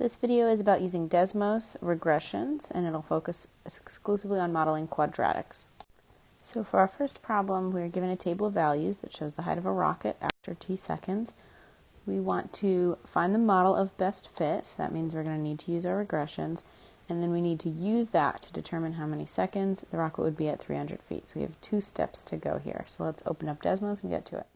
This video is about using Desmos regressions, and it'll focus exclusively on modeling quadratics. So for our first problem, we're given a table of values that shows the height of a rocket after t seconds. We want to find the model of best fit, so that means we're going to need to use our regressions, and then we need to use that to determine how many seconds the rocket would be at 300 feet. So we have 2 steps to go here. So let's open up Desmos and get to it.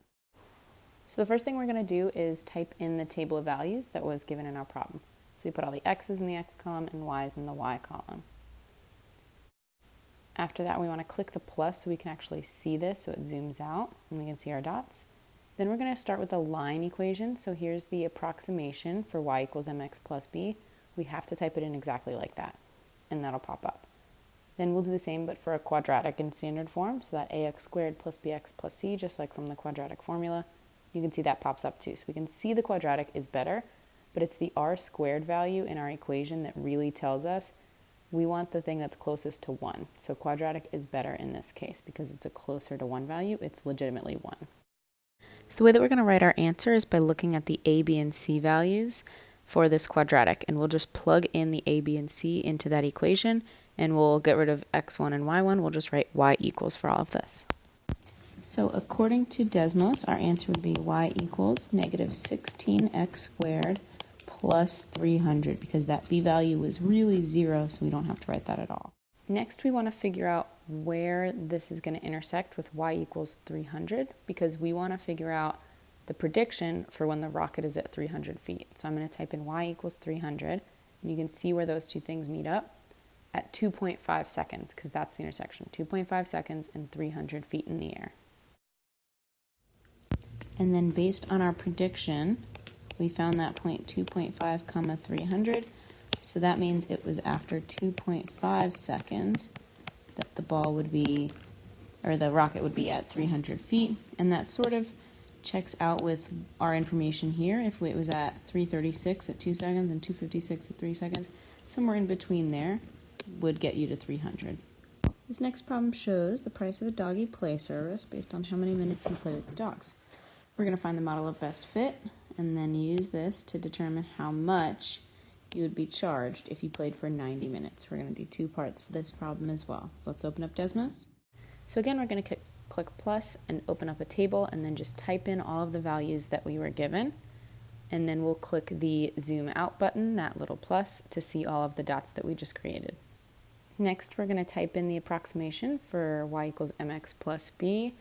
So the first thing we're going to do is type in the table of values that was given in our problem. So we put all the x's in the x column and y's in the y column. After that, we want to click the plus so we can actually see this, so it zooms out and we can see our dots. Then we're going to start with a line equation. So here's the approximation for y equals mx plus b. We have to type it in exactly like that, and that'll pop up. Then we'll do the same, but for a quadratic in standard form, so that ax squared plus bx plus c, just like from the quadratic formula. You can see that pops up too. So we can see the quadratic is better, but it's the r squared value in our equation that really tells us we want the thing that's closest to 1. So quadratic is better in this case because it's a closer to 1 value. It's legitimately 1. So the way that we're going to write our answer is by looking at the a, b, and c values for this quadratic, and we'll just plug in the a, b, and c into that equation, and we'll get rid of x1 and y1. We'll just write y equals for all of this. So according to Desmos, our answer would be y equals negative 16x squared plus 300, because that b value was really 0, so we don't have to write that at all. Next, we want to figure out where this is going to intersect with y equals 300, because we want to figure out the prediction for when the rocket is at 300 feet. So I'm going to type in y equals 300, and you can see where those two things meet up at 2.5 seconds, because that's the intersection. 2.5 seconds and 300 feet in the air. And then based on our prediction, we found that point 2.5 comma 300. So that means it was after 2.5 seconds that the ball would be, or the rocket would be at 300 feet. And that sort of checks out with our information here. If it was at 336 at 2 seconds and 256 at 3 seconds, somewhere in between there would get you to 300. This next problem shows the price of a doggy play service based on how many minutes you play with the dogs. We're going to find the model of best fit and then use this to determine how much you would be charged if you played for 90 minutes. We're going to do 2 parts to this problem as well. So let's open up Desmos. So again, we're going to click plus and open up a table and then just type in all of the values that we were given. And then we'll click the zoom out button, that little plus, to see all of the dots that we just created. Next, we're going to type in the approximation for y equals mx plus b.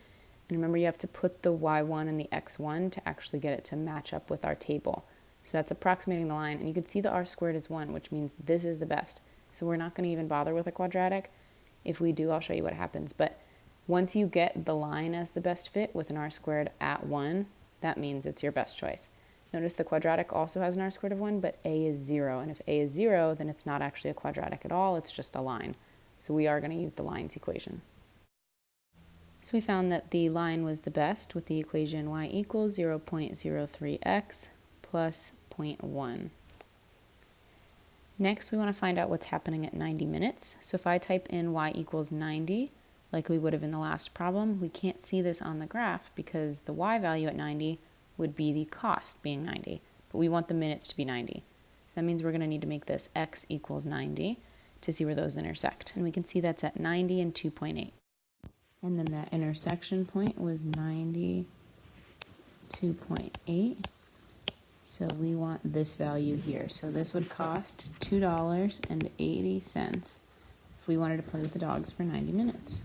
And remember, you have to put the y1 and the x1 to actually get it to match up with our table. So that's approximating the line. And you can see the r squared is 1, which means this is the best. So we're not going to even bother with a quadratic. If we do, I'll show you what happens. But once you get the line as the best fit with an r squared at 1, that means it's your best choice. Notice the quadratic also has an r squared of 1, but a is 0. And if a is 0, then it's not actually a quadratic at all. It's just a line. So we are going to use the lines equation. So we found that the line was the best with the equation y equals 0.03x plus 0.1. Next, we want to find out what's happening at 90 minutes. So if I type in y equals 90, like we would have in the last problem, we can't see this on the graph because the y value at 90 would be the cost being 90. But we want the minutes to be 90. So that means we're going to need to make this x equals 90 to see where those intersect. And we can see that's at 90 and 2.8. And then that intersection point was 92.8. So we want this value here. So this would cost $2.80 if we wanted to play with the dogs for 90 minutes.